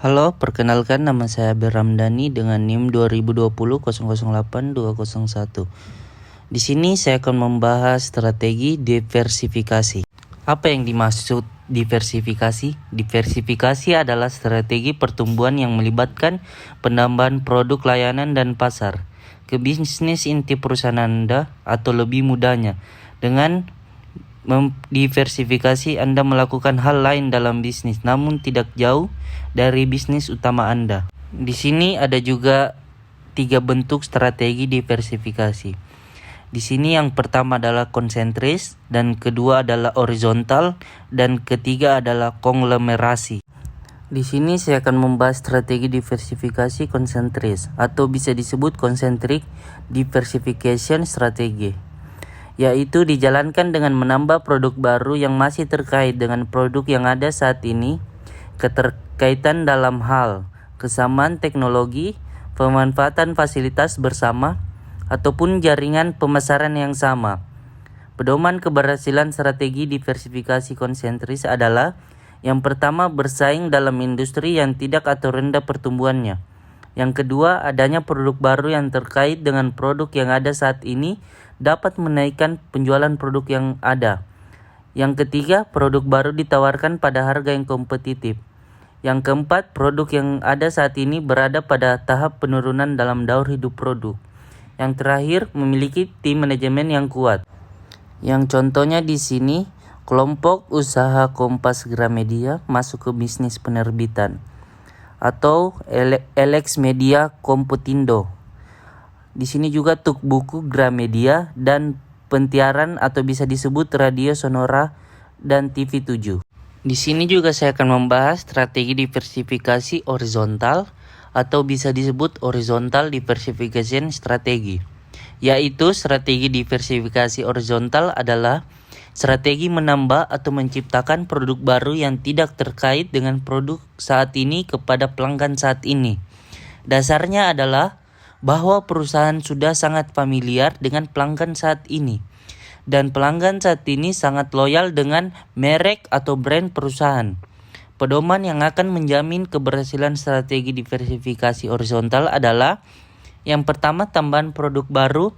Halo, perkenalkan nama saya Beramdani dengan NIM 2020008201. Di sini saya akan membahas strategi diversifikasi. Apa yang dimaksud diversifikasi? Diversifikasi adalah strategi pertumbuhan yang melibatkan penambahan produk, layanan, dan pasar ke bisnis inti perusahaan Anda, atau lebih mudahnya, dengan diversifikasi Anda melakukan hal lain dalam bisnis namun tidak jauh dari bisnis utama Anda. Di sini ada juga 3 bentuk strategi diversifikasi. Di sini yang pertama adalah konsentris, dan kedua adalah horizontal, dan ketiga adalah konglomerasi. Di sini saya akan membahas strategi diversifikasi konsentris, atau bisa disebut concentric diversification strategy, yaitu dijalankan dengan menambah produk baru yang masih terkait dengan produk yang ada saat ini, keterkaitan dalam hal kesamaan teknologi, pemanfaatan fasilitas bersama, ataupun jaringan pemasaran yang sama. Pedoman keberhasilan strategi diversifikasi konsentris adalah: yang pertama, bersaing dalam industri yang tidak atau rendah pertumbuhannya. Yang kedua, adanya produk baru yang terkait dengan produk yang ada saat ini dapat menaikkan penjualan produk yang ada. Yang ketiga, produk baru ditawarkan pada harga yang kompetitif. Yang keempat, produk yang ada saat ini berada pada tahap penurunan dalam daur hidup produk. Yang terakhir, memiliki tim manajemen yang kuat. Yang contohnya di sini, kelompok usaha Kompas Gramedia masuk ke bisnis penerbitan, atau Elex Media Komputindo. Di sini juga Tuk Buku Gramedia dan Pentiaran, atau bisa disebut Radio Sonora dan TV 7. Di sini juga saya akan membahas strategi diversifikasi horizontal, atau bisa disebut horizontal diversification strategi. Yaitu strategi diversifikasi horizontal adalah strategi menambah atau menciptakan produk baru yang tidak terkait dengan produk saat ini kepada pelanggan saat ini. Dasarnya adalah bahwa perusahaan sudah sangat familiar dengan pelanggan saat ini, dan pelanggan saat ini sangat loyal dengan merek atau brand perusahaan. Pedoman yang akan menjamin keberhasilan strategi diversifikasi horizontal adalah: yang pertama, tambahan produk baru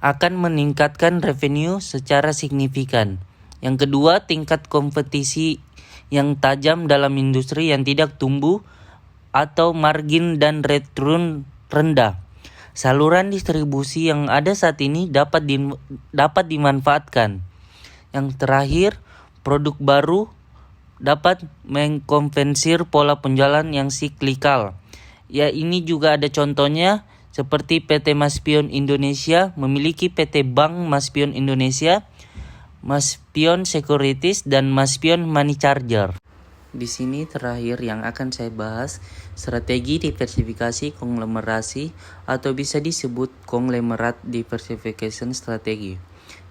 akan meningkatkan revenue secara signifikan. Yang kedua, tingkat kompetisi yang tajam dalam industri yang tidak tumbuh atau margin dan return rendah. Saluran distribusi yang ada saat ini dapat dimanfaatkan. Yang terakhir, produk baru dapat mengkompensir pola penjualan yang siklikal. Ya, ini juga ada contohnya seperti PT Maspion Indonesia memiliki PT Bank Maspion Indonesia, Maspion Securities, dan Maspion Money Charger. Di sini terakhir yang akan saya bahas, strategi diversifikasi konglomerasi, atau bisa disebut konglomerat diversification strategi,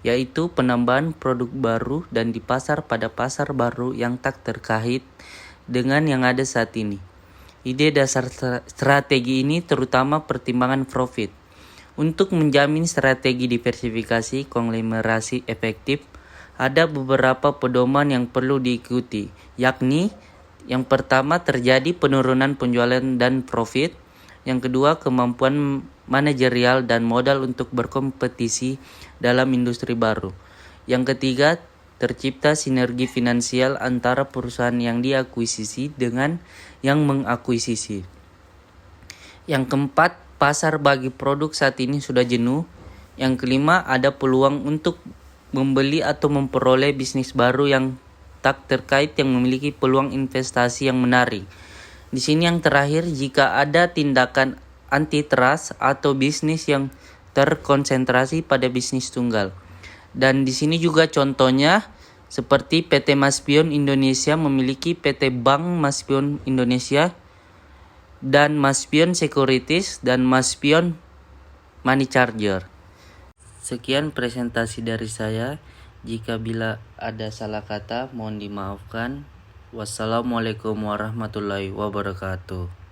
yaitu penambahan produk baru dan di pasar pada pasar baru yang tak terkait dengan yang ada saat ini. Ide dasar strategi ini terutama pertimbangan profit. Untuk menjamin strategi diversifikasi konglomerasi efektif, ada beberapa pedoman yang perlu diikuti, yakni: yang pertama, terjadi penurunan penjualan dan profit. Yang kedua, kemampuan manajerial dan modal untuk berkompetisi dalam industri baru. Yang ketiga, tercipta sinergi finansial antara perusahaan yang diakuisisi dengan yang mengakuisisi. Yang keempat, pasar bagi produk saat ini sudah jenuh. Yang kelima, ada peluang untuk membeli atau memperoleh bisnis baru yang tak terkait yang memiliki peluang investasi yang menarik. Di sini yang terakhir, jika ada tindakan antitrust atau bisnis yang terkonsentrasi pada bisnis tunggal. Dan di sini juga contohnya seperti PT Maspion Indonesia memiliki PT Bank Maspion Indonesia dan Maspion Securities dan Maspion Money Charger. Sekian presentasi dari saya. Jika bila ada salah kata, mohon dimaafkan. Wassalamualaikum warahmatullahi wabarakatuh.